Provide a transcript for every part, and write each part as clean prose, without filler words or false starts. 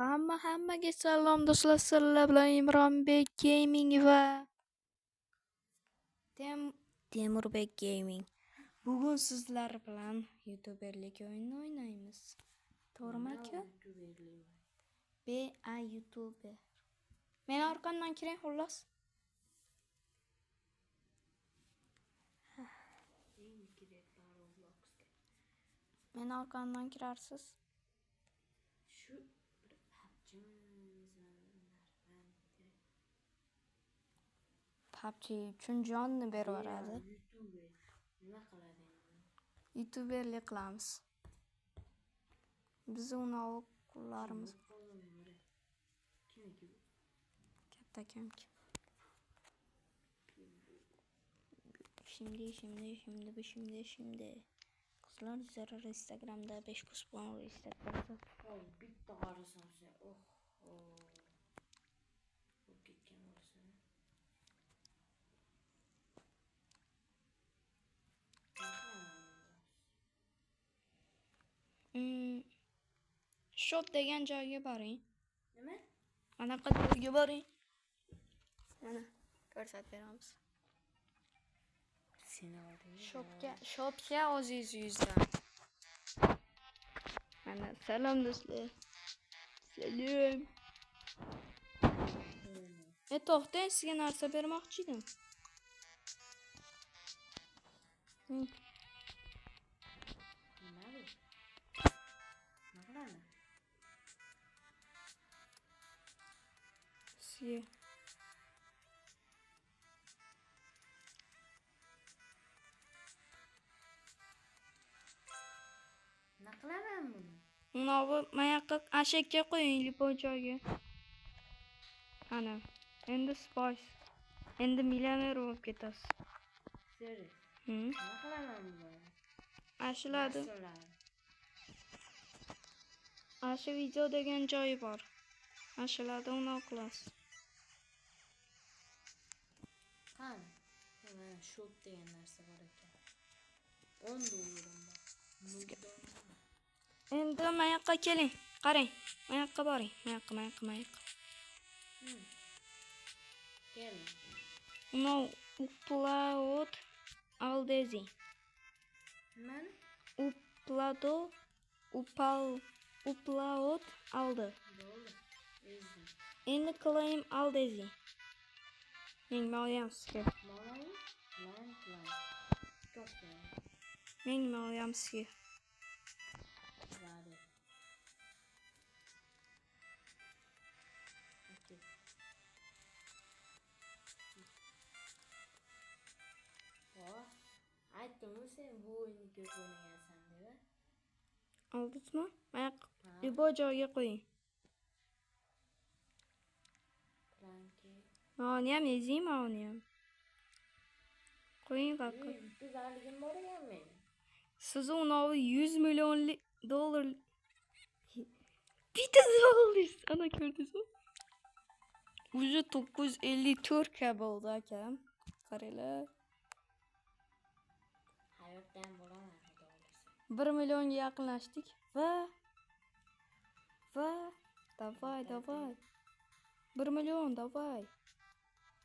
Hammaga salom do'stlar, sizlar bilan Imronbek Gaming va Temurbek Gaming. Bugun sizlar bilan YouTuberlik o'yinini o'ynaymiz. To'g'rimi aka? BA YouTuber. Meni orqamdan kiring xullas. Meni orqamdan kirarsiz. Shu PUBG uchun jonni berib yuboradi. nima qiladi endi? YouTuberlik qilamiz. Biz uni o'quvlarimiz Kimniki? katta kamki. Şimdi. Qizlar zarar Instagramda 5 kuz bilan istak berdi. Oy, bitta qarasam sen. Bu ketgan bo'lsa. Shop degan joyga boring. Nima? Anaqa joyga boring. Mana ko'rsatib beramiz. Seni olding. Shopga o'zingiz yuzdan. Mana salom do'stlar. Salom. To'xtang, sizga narsa bermoqchi edim. Nima bu? Nima qiladi? Sizga Nima qilaman buni? Unavi mayoqqa ashakka qo'ying lipoy joyga. Ana, endi spice. Endi millioner bo'lib ketasiz. Seri. Nima qilaman buni? Ashiladi. Ashi video degan joyi bor. Ashiladi, uni qilasiz. Qani? Mana shop degan narsa bor ekan. 10 dollarim bor. Endi mayoqqa keling. Qarang. Mayoqqa boring. Mayoqqa. Kel. Uni upload aldezi. Nimani? Upload aldı. Bo'ldi. Ezdim. Endi claim aldezi. Men ma'lum sizga. Mana plan. Katta. Men ma'lum sizga. Zade. Okey. Aytdimmi sen bu o'yinni ko'p o'ynagansan deb? Aldingizmi? Mayoq lipoy joyga qo'ying. Planki. Ma'ni ham ezing, ma'ni ham. Qo'ying qaqqa. Bitta zaligim bor ekan men. Siz unavi 100 million dollar bitta dollar ana ko'rdingizmi? Уже 954 ka bo'ldi akam. Qaranglar. Hayotdan bo'laman xudo o'ylasa. 1 millionga yaqinlashdik va давай. 1 million, давай.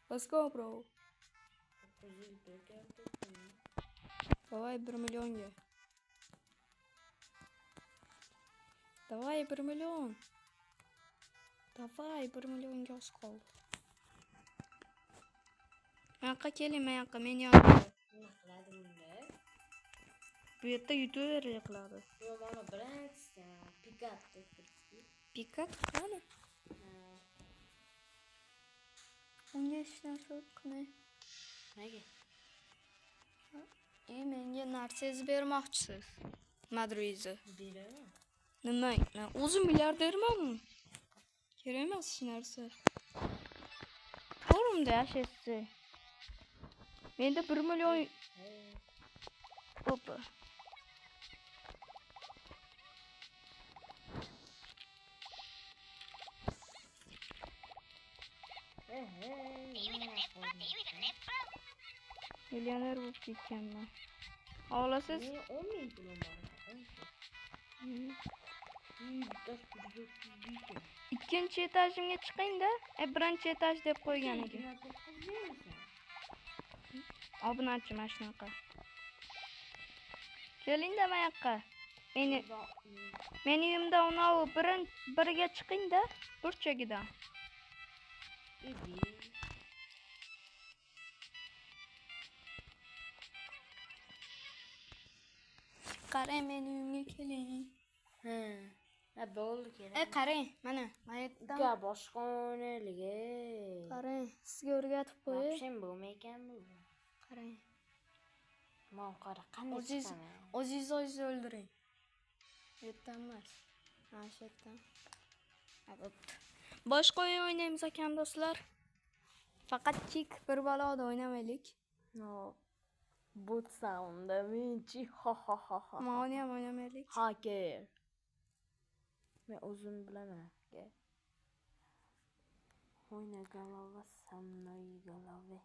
Let's go, bro. 900 Давай 1 millionga. Давай 1 million. Давай 1 millionga oz qoldi. Mayoqqa keling, mayoqqa men yonimda. Nima qiladi bunda? Bu yerda YouTuberlik qiladi. Yo, mana birinchisi pikat deb turibdi. Pikat qani? Unga hech narsa qilmay. Nega? Menga narsangizni bermoqchisiz. Madrizi. Beraman. Nima? Men o'zim milliardermanmi? Kerak emas hech narsa. Forumda yashaysiz. Menda 1 million. Opa. Millioner bo'lib ketganman. Xohlasiz? Men 10 ming pulim bor. Ikkinchi etajimga chiqing-da. Birinchi etaj deb qo'ygan ekan. Obunachi mana shunaqa. Keling-da bu yoqqa. Meni uyimda unavi biriga chiqing-da, burchagidan. Qarang, meni uyimga keling. Ha, bo'ldi kerak. Qarang, mana mayetdan. Ga boshqa o'ynayligi. Qarang, sizga o'rgatib qo'y. Napshim bo'lmaykan bu. Qarang. Men qara, qanday chiqaman? O'zingizni o'ldiring. Yerdan emas. Mana shu yerdan. Boshqa o'yin o'ynaymiz ekan do'stlar. Faqat chik bir baloda o'ynamaylik. No. Boot sound menchi ha. Mani ham o'ynamaylik. Hacker. Men o'zim bilaman. O'yna golova со мной голове.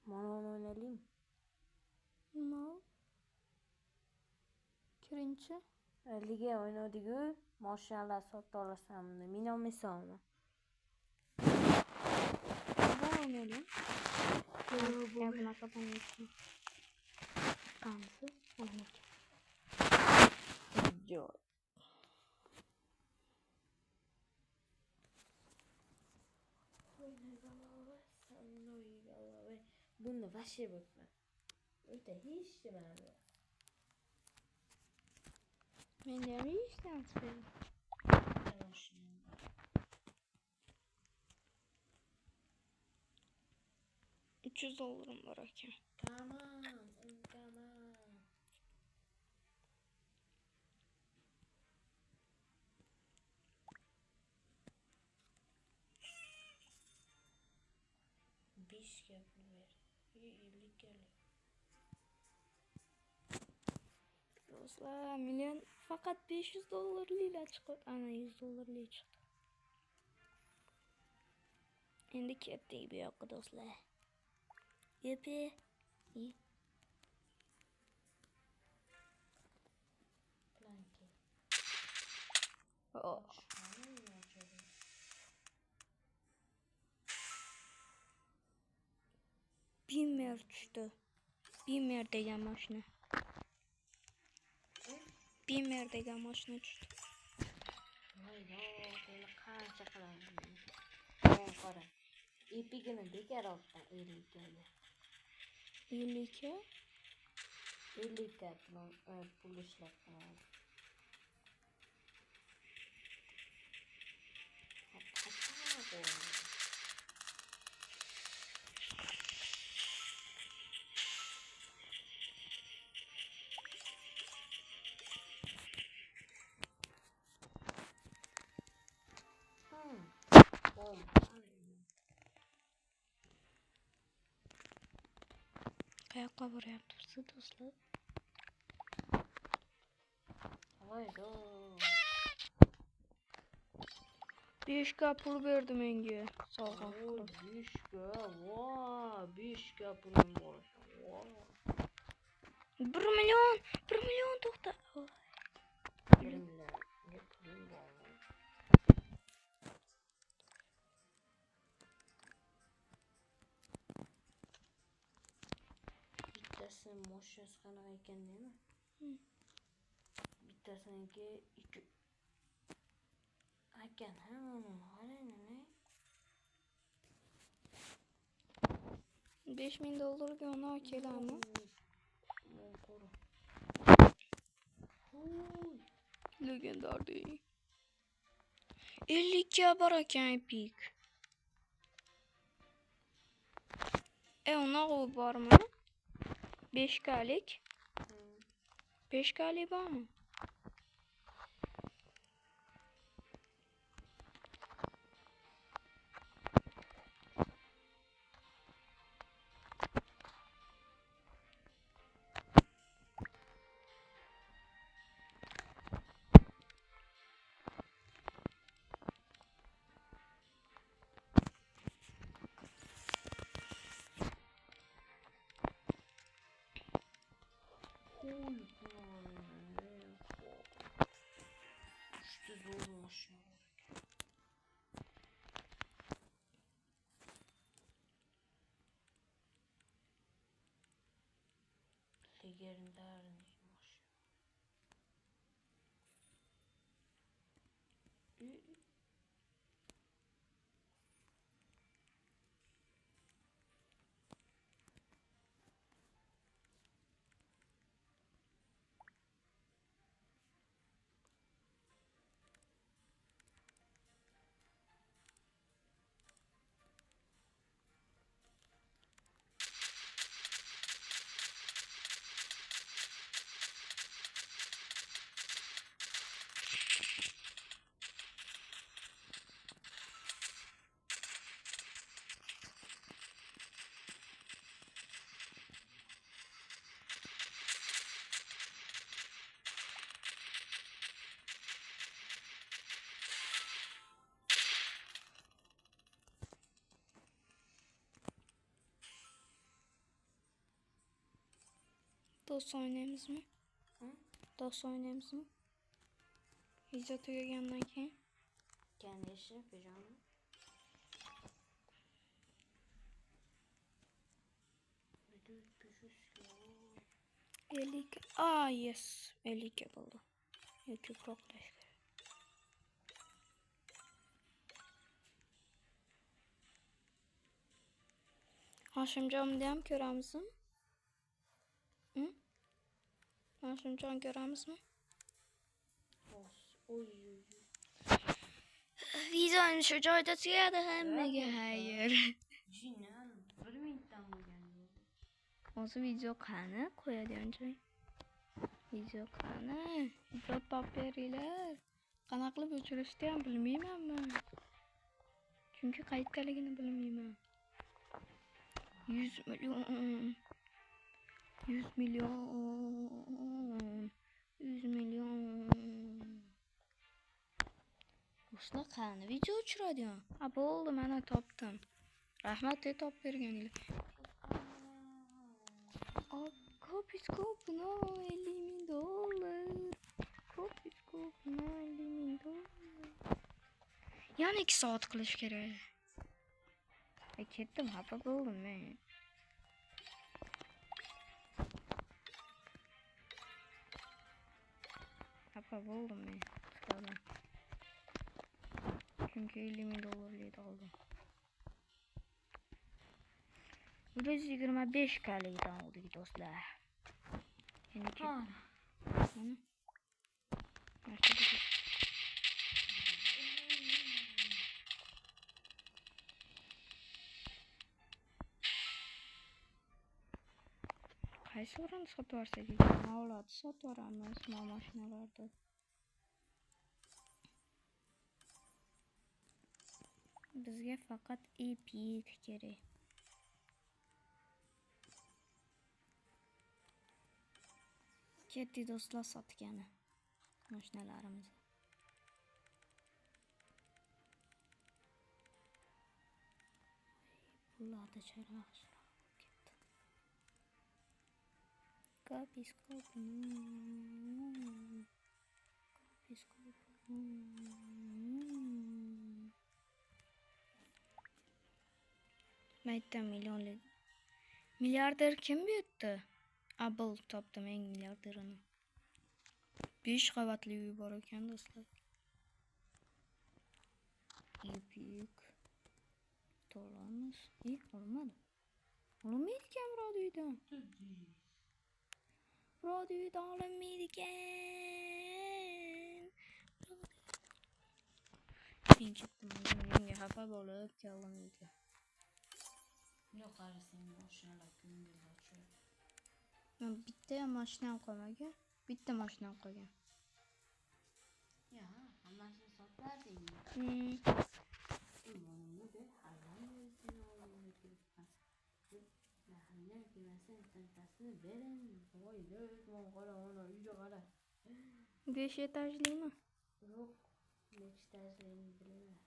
Mana o'ynaylik. Nima? Kirinchi? Liga o'ynaydiku, mashinalar sotib olasanmi? Men olmaysanmi? Bu o'ynaylik. Bu bunaqa bo'lmaydi. Qanisi? Mana. Joy. Bunda vaşe bakma. Öte hiç demedi. Men de hiç demedi. 300 dolarım var ekan. Come on. Beş kapı ver. İyilik geliyor. Do'stlar, million faqat 500 dollarlik chiqdi. Ana 100 dollarlik chiqdi. Endi ketdik bu yoqqa do'stlar. Yepi. Planki. Oh. Beamer tushdi. Beamer degan mashina. Beamer degan mashina tushdi. Voy, buni qancha qilaman. Men qara. Epigini bekor oldim 50 ga. 50 ga? 50 ga pul ishlab qolaman. Qayoqqa boryapsiz do'stlar? Voy, 5 ga pul berdi menga. Sog'a. 5 ga. Voy, 5 ga pulim bor. Voy. 1 million to'xta. 1 million. Pulim bor. Bittasini mashinasi qanaqa ekan deymi? Bittasiniki 2 ekan, qarang. 5000 dollarga ona keladimi? Legendary. 50 ga bor ekan Epic. Ona bormi? 5 galik. 5 galik bormi? İşte zormuş ya. Legendarnıymış. Dost oynayımız mı? Hı? Dost oynayımız mı? Video tugagandan keyin Kendi işini yapacağım. Bir de 300 ya. 52. Yes. 52 bo'ldi. Yoki ko'proq. Hoshimjonni ham ko'ramizmi? Hoshimjon ko'ramizmi? Oy. Videoni shu joyda tugadi hammaga xayr. Jinan 1 minutdan bo'lgandi. O'zi video qani qo'yadigan joy? Video qani? Video top beringlar. Qanaqa qilib o'chirishni ham bilmayman. Chunki qayerdaligini bilmayman. 100 million. 100 million. 100 million. Do'stlar qani video o'chiradigan? Ha bo'ldi, mana topdim. Rahmat deb top berganinglar. Kopiskop no $50,000. Kopiskop no $50,000. Yani 2 saat qilish kerak. Ketdim, xafa bo'ldim men. Xafa bo'ldim men. Çünkü $50,000 aldım. 125 kaleden oldu dostlar. Yani ki... Qaysi o'rinda sotvarsak ekan? Avlod sotvaramiz mashinalarda. Bizga faqat Epic kerak. Ketdi do'stlar sotgani mashinalarimiz. Pullarda charaq ketdi. Kopiskop. Maytdan milliarder kim bu yerda? Apple topdim eng milliarderini. 5 qavatli uy bor ekan do'stlar. Epic. To'lamiz. Olmadi. Olmaydi ekan radiodan. Radiodan olmaydi ekan. Men ketdim. Menga xafa bo'lib keldim uyga. Yo'q, qarasang mashinalar ko'ngilli ochadi. Men bitta mashinam qolmagan. Bitta mashinam qolgan. Ya, hammasini sotarding. Umonimni de hallamasini olib turibman. Mahalla kemasini tantasini bering. Voy, do'stman, qara, ona uyga qara. 5 etajdimi? Yo'q, nechta etajligini bilmayman.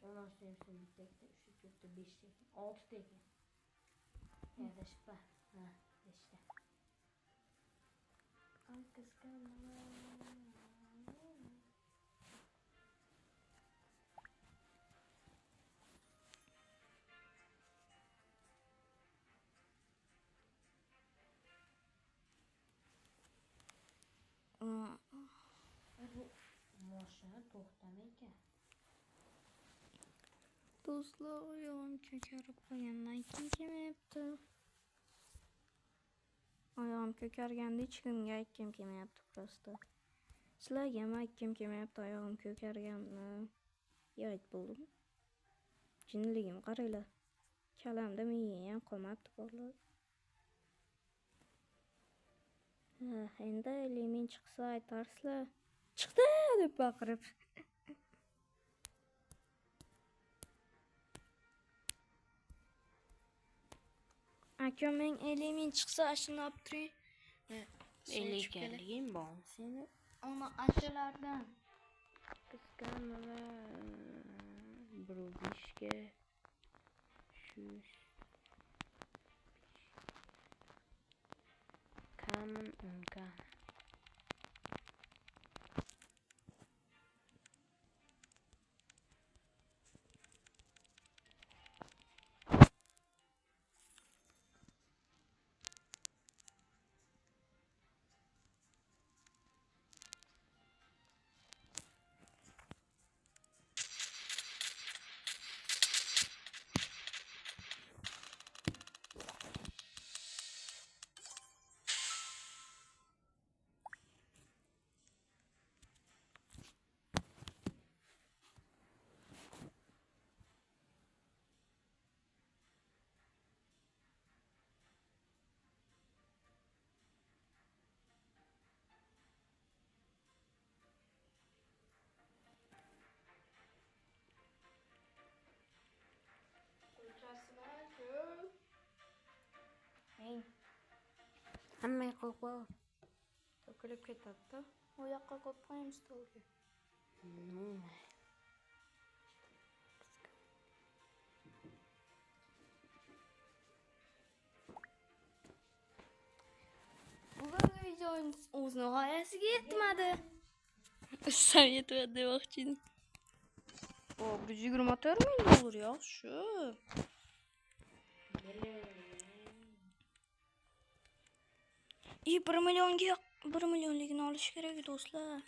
Onasi ham bitta, 3, 4, 5 ekan, 6 ekan. Adashibman. Ha, 5ta. Bu moshina to'xtamaykan. Do'stlar, oyog'im ko'karib qolgandan kim kelmayapti? Oyog'im ko'karganda hech kimga aytgim kelmayapti prosta. Sizlarga ham aytgim kelmayapti oyog'im ko'karganini. Yo'q bo'ldim. Jinniligim qaranglar. Kalamda miyam ham qolmabdi borlar. Endi element chiqsa aytarsizlar. Chiqdi deb baqirib. Akam men element chiqsa shuni olib turing. Ekanliging bormi seni? Ama akalardan. Qisqanmalar. Brudishka. Shush. Kamen unkan. Hamma yoqqa qo'y. To'kilib ketadi-da. O yoqqa qo'yib qo'yamiz stolga. Bugungi videomiz o'z nihoyasiga yetmadi. Sen yetmadi demoqchi edim. O, 124 ming dollar yaxshi. И 1 millionga 1 millionligini olish kerak do'stlar.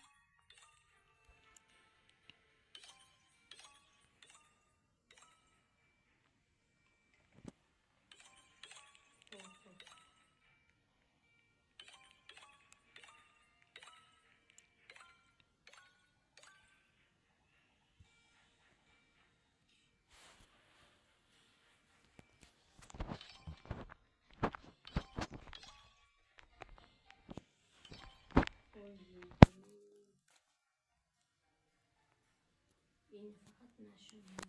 Endi faqat mana shu. Ver.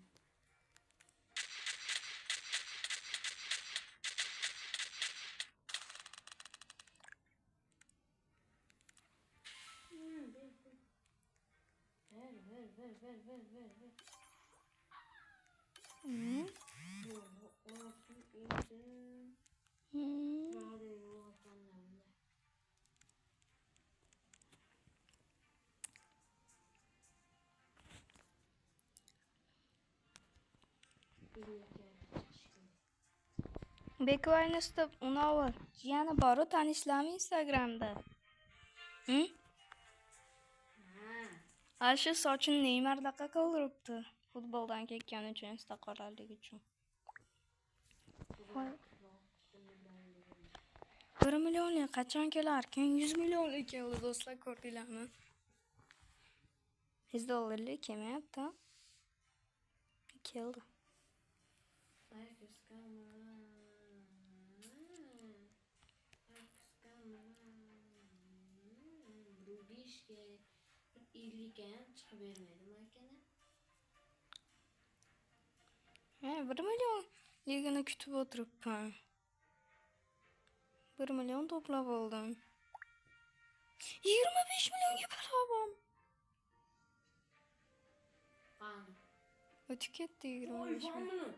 Bekvarni stop unavi. Jiyani boru tanishlarmi Instagramda? Ashu sochini Neymardaqa qildiribdi. Futboldan ketgani uchun, istaqoralik uchun. 1 millionlik qachon kelarkan? 100 millionlik keldi do'stlar, ko'rdinglarmi? 100 dollarlik kelmayapti. Keldi. Brudishka 50 ham chiqib bermaydimi akana? 1 millionligini kutib o'tiribman. 1 million to'plab oldim. 25 millionga barobar. Qani? O'tib ketdi 25 million.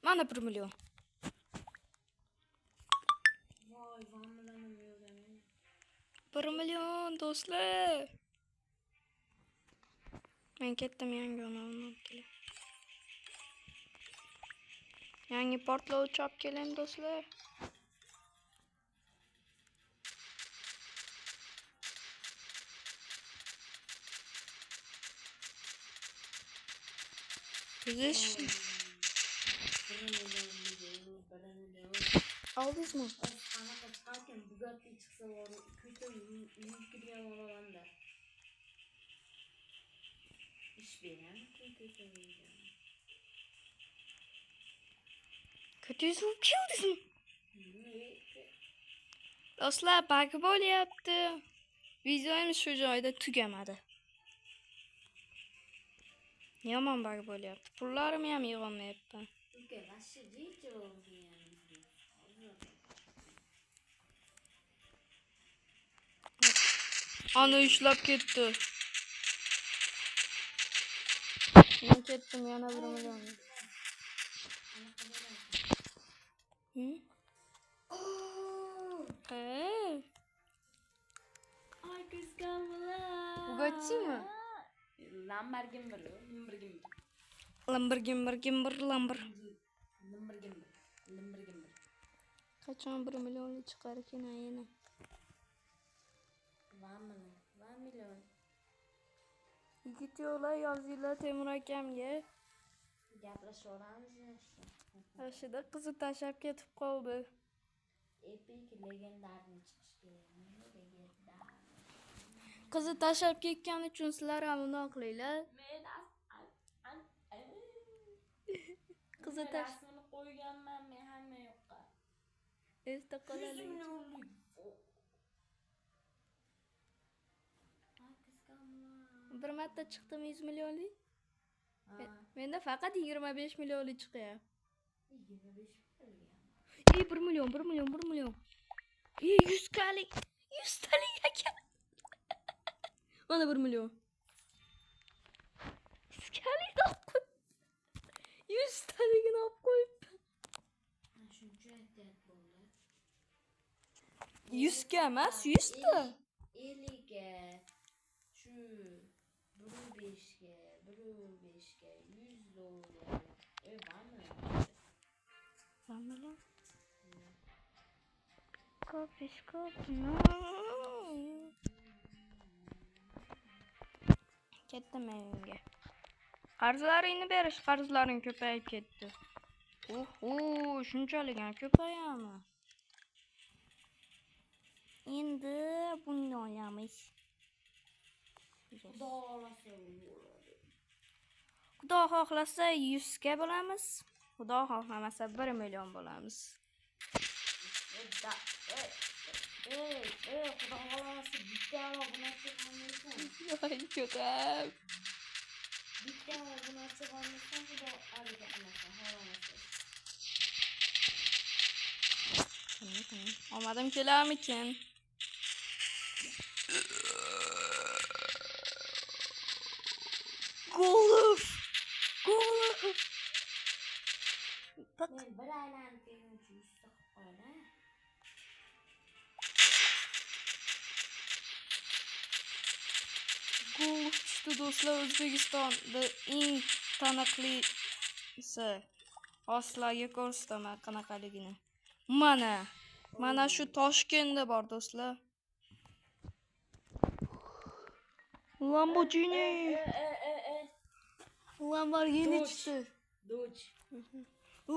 Mana 1 million. 1 million do'stlar. Men ketdim yangi onamni olib kelay. Yangi portlovchi olib kelayim do'stlar. Güzel. Aldınız mı? Anaqa chiqarkan Bugatti chiqsa bor, ko'cha yurgan odamda. İş veren ko'cha yurgan. Kötü yüzüm kildin. Dostlar bakı bo'lyapti. Videomiz shu joyda tugamadi. Yomon bug bo'lyapti. Pullarimni ham yig'olmayapman. Uka, vashshi jicha bo'lgan. Ana ushlab ketdi. Men ketdim yana 1 million. Ay kıskanmalar. Bugatti mi? Lamborghini. Qachon 1 million chiqar ekan yana? 1 million. Yigit yo'qlar yozinglar Temur akamga. Gaplashaveramiz işte. Ashida qizi tashlab ketib qoldi. Epic legendarni chiqish kerak. Qizi tashlab ketgani uchun sizlar ham uni oqlaylar. Qizi rasmini qo'yganman men hamma yoqqa. esda qoladi. Bir marta chiqdim 100 millionlik. Menda faqat 25 millionlik chiqyapti. 1 million. 100 kalik. 100 talik ekan. Mana 1 million. 100 kalik olib qo'y. 100 taligini olib qo'yibdi. Shuncha ehtiyot bo'ldi. 100 ga emas, 100 ta. 50 ga. Shu 5 ga, 100 dollar. Vamla. Kopiskop. Ketdim men uyga. Qarzlaringni berish, qarzlaring ko'payib ketdi. Shunchalik ham ko'payami? Endi bunga olamiz. Xudo xohlasa 100 ga bo'lamiz. Xudo xohlamasa 1 million bo'lamiz. Xudo xohlasa bitta obunachi bo'lmaysan. Voy ko'tab. Bitta obunachi bo'lmaysan, xudo xohlasa. Olmadim kelarmikin? Golf. Bak. Men bir aylanib kelguncha issiq qo'yla. Golf tushdi do'stlar, O'zbekistonda eng taniqlisi. Oslaga ko'rsataman qanaqaligini. Mana shu Toshkentda bor do'stlar. Lamborghini tushdi. Doch.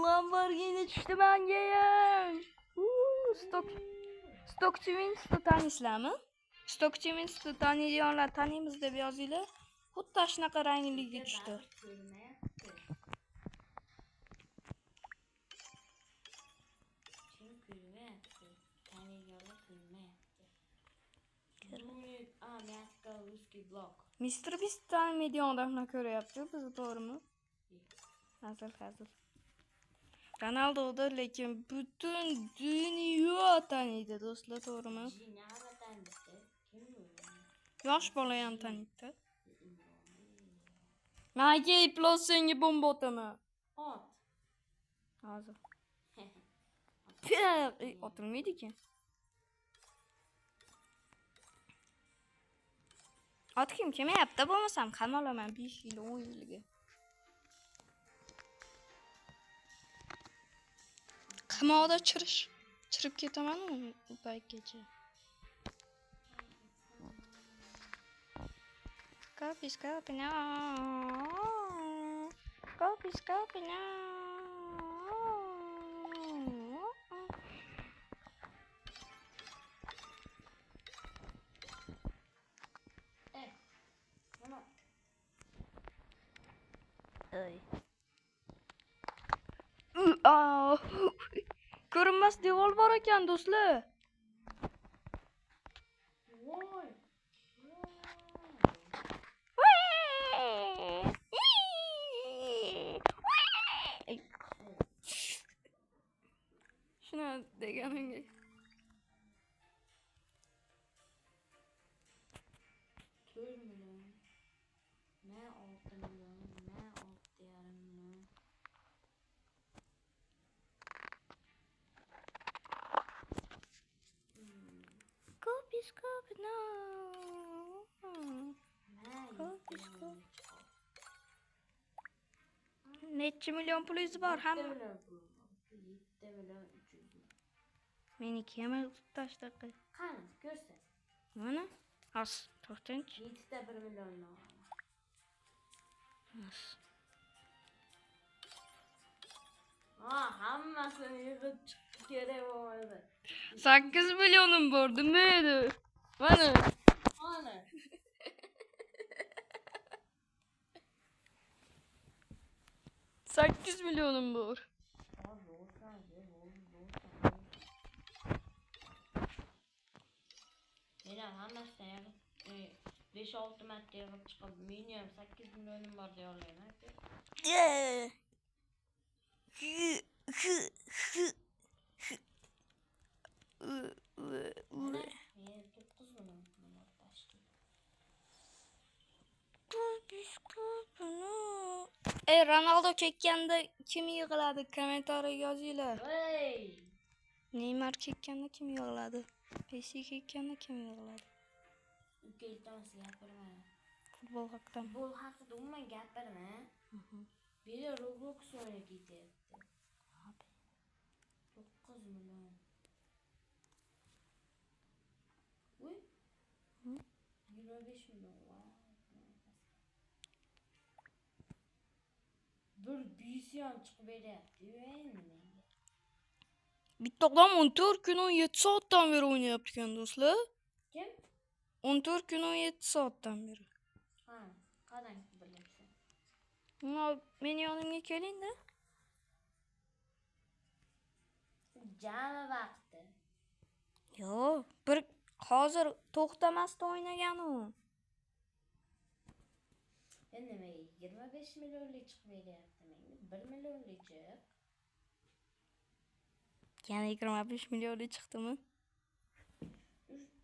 Lamborghini tushdi menga ham. Stokchivinsni taniysizlarmi? Stokchivinsni taniydiganlar taniymiz deb yozinglar. Xuddi shunaqa rangligi tushdi. Mr. Beast'ten milyonlarına göre yaptı bizi, doğru mu? Hazır. Ronaldo'da lekin bütün dünya tanıydı dostlar, doğru mu? Yosh bola ham tanıydı. Manga iplos senga bomba otaman. Ot. Hozir. Otilmaydi ekan. Ot kim kelmayapti, bo'lmasam qamalaman 5 yil 10 yilga. Qamoqda chirib ketaman u paytgacha. Copy no. Copy no. Ay. Ko'rinmas devor bor ekan, do'stlar. Voy. Shuna deganimga. Copy no. Necha million pulingiz bor hamma? 7 million 300 ming. Meniki ham tashlab qo'y. Qani, ko'rsat. Mana? As, to'xtanchi. 7 ta 1 million olaman. As. Hammasini yig'ib chiqib kerak bo'ldi. 8 millionim bor, demaydi. Mana. Ana. Sakkiz milyonum bor. Meni hammasidan 5-6 marta yig'ib chiqib, meni ham 8 millionim bor deya olmayman. Ronaldo ketganda kim yig'iladi? Kommentariyaga yozinglar. Hey! Neymar ketganda kim yig'iladi? Messi ketganda kim yig'iladi? Uka iltimos gapirma. Futbol haqida. Futbol haqida umuman gapirma. Biri Roblox o'ynab ketyapti. 9 million. Uy. 25 million. Bir büyüsü ham chiqib beryapti. Endi menga. Bitta odam 14 kun 17 soatdan beri o'ynayapti ekan, do'stlar. Kim? 14 kun 17 soatdan beri. Ha, qadam bilasan. Meni yonimga keling-da. Jami vaqti. Yo, bir hozir to'xtamasdan o'ynagan u. Endi menga 25 millionlik chiqib beryapti menga. 1 millionlik chiq. Yana 25 millionlik chiqdimi?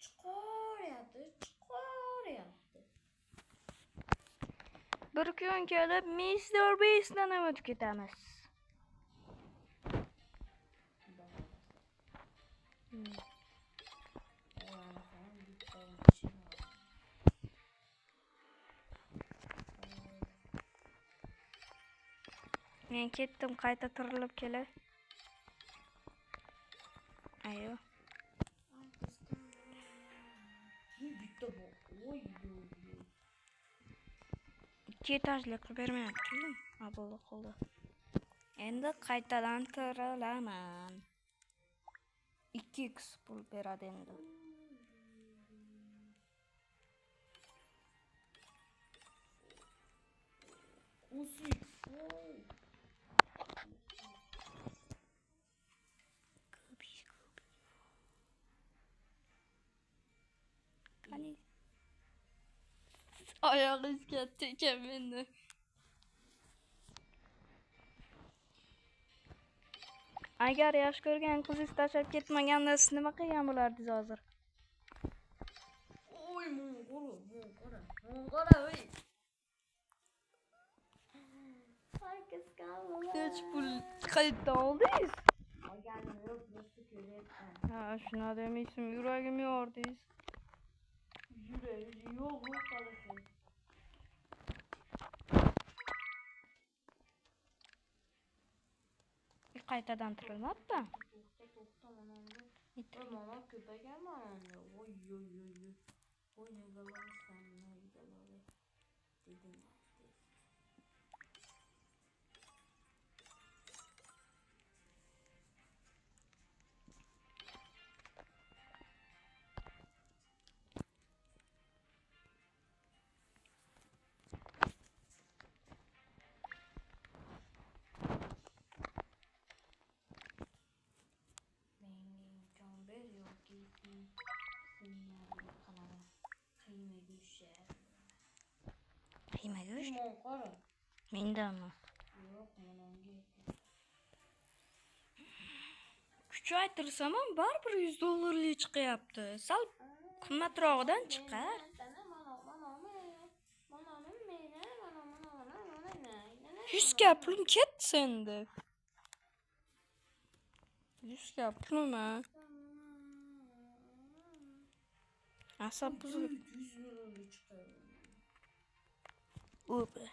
Chiqaryapti. Bir kun kelib Mr. Beast'dan o'tib ketamiz. Men ketdim, qayta tirilib kelay. Ayo. Bitta bu. Oy. 2 etajli qilib bermayapti-ku. Abolo qoldi. Endi qaytadan tirilaman. 2x pul beradi endi. Qani. Oyog'ingiz katta ekan menda. Agar yosh ko'rgan qizingiz tashlab ketmaganda siz nima qilgan bo'lardingiz hozir? Oy, Mong'ora, oy. Hech pul qayerdan oldingiz? Olganim yo'q, do'stni ko'ryapman. Ha, shuna demaysiz, yuragim yordingiz. Yuragi yo'q qarasang. Qaytadan tirilmabdi. To'xta mana ko'paygan mana. Voy voy negalarsan negalar. Deding. Qiyma go'sht. Limon qora. Mendami? Yo'q, menga. Kuchaytirsam ham baribir $100 chiqyapti. Sal qimmatrog'idan chiqar. 100 ga pulim ketdi senda. 100 ga pulimi? Asab buzilib. 100 euro chiqar. Opa.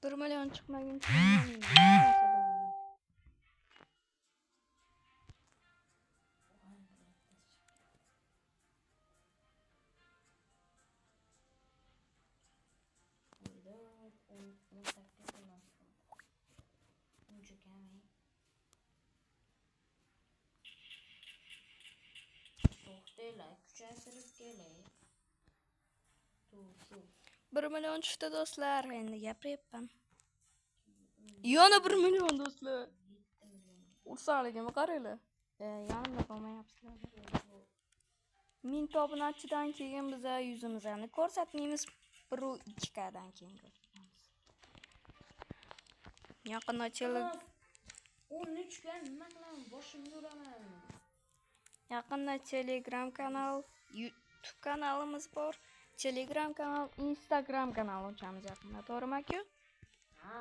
Bir million chiqmaguncha Kuchaytirib kelay. 1 million chiqdi do'stlar, endi gapiryapman. Yana 1 million do'stlar. Ursaligimni qaranglar. Yonimda qolmayapsizlar. 1000 obunachidan keyin biz yuzimizni ko'rsatmaymiz. 1-2 dan keyin ko'rsatamiz. Yaqinda 13 ga nima qilaman? Boshimni uraman. Yaqinda Telegram kanal, YouTube kanalimiz bor. Telegram kanal, Instagram kanal ochamiz yaqinda, to'g'rimi aka? Ha.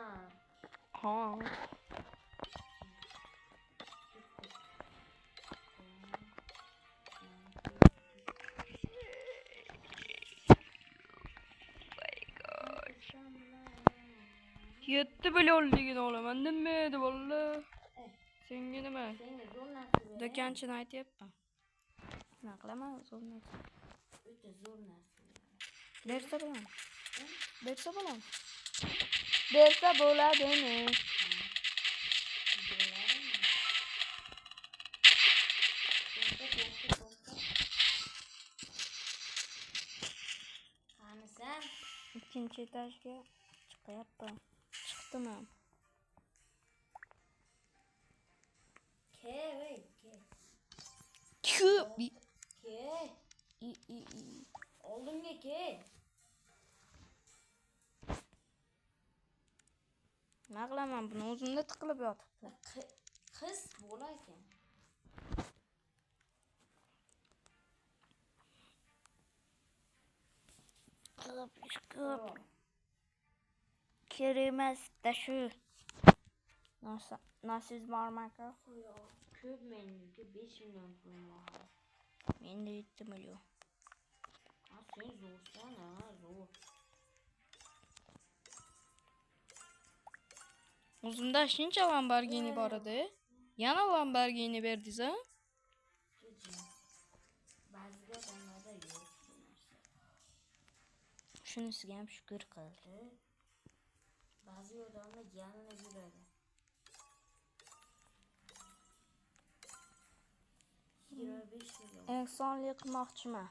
Yetti millionligini olaman, nima edi valla? Senga nima? Senga zo'r narsa. Do'konchini aytyapman. Nima qilaman zo'r narsa? O'ta zo'r narsa. Bersa bo'ladimi? Bersa bo'ladimi? Bersa bo'ladimi? Qanisan? Ikkinchi etajga chiqyapman. Chiqdimi? Ke. Oldimga ke. Nima qilaman? Buni o'zimda tiqilib yotibdi. Qiz bola ekan. Ko'p. Kerakmas-da shu. Nasiz bormi aka? Ko'p menga 5 million pulim bor. Menda 7 million. Sen zo'rsan, zo'r. O'zimda shuncha Lamborghini bor edi. Yana Lamborghini berdingiz-a? Ba'ziga odamlarda yo'q. Shunisiga ham shukr qildi. Ba'zi odamlar yalinib yuradi. 25 million. Ehsonlik qilmoqchiman.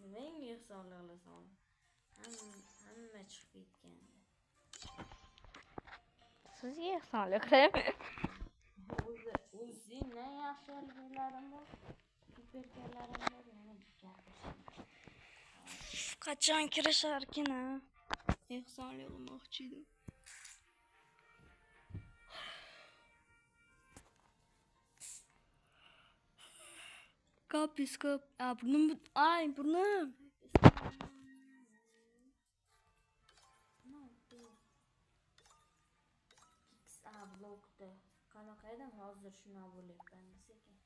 Nimaga ehsonlik qilasan? Hamma chiqib ketgandi. Sizga ehsonlik qilaman. O'zingdan yaxshiliklarim bor. Superkalarim bor, yana gapirishing. Qachon kirisharkin ha? Ehsonli olmoqchi edim. Kapis kap. Burnum ay burnum. Ne oldu? X A blokda. Qanaqa edim hozir shuna bo'lyapman sekin.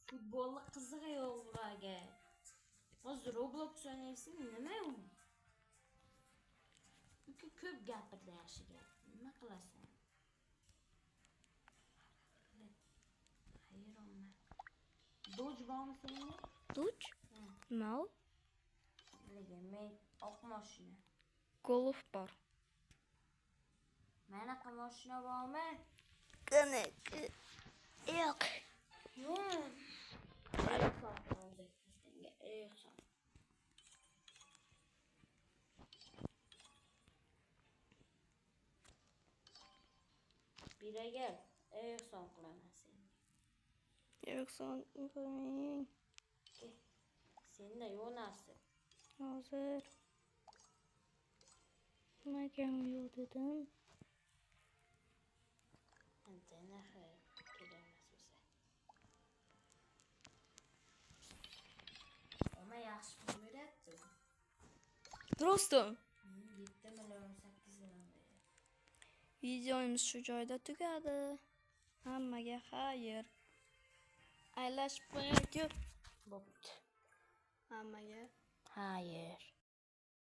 Futbolni qiziq yo'q bularga. Hozir Roblox o'ynaysan, nima u? Ko'p gapirdi yaxshiga. Nima qilasan? Hayronman. Doj bormi senda? Duch? Nima u? Lekin men oq mashina. Golf bor. Manaqa mashina bormi? Qani? Yo'q. Bira gel. Ehson qilaman senga. Ehson qilmang. Senda yo'q narsa. Hozir. Nimaga yo'q dedim? Antena kerakmas o'zi. Ama yaxshi pul beryapti. Просто 7 million 8 million beryapti. videomiz shu joyda tugadi. Hammaga xayr. Aylashib qo'ying-ku. Bo'pti. Hammaga Xayr.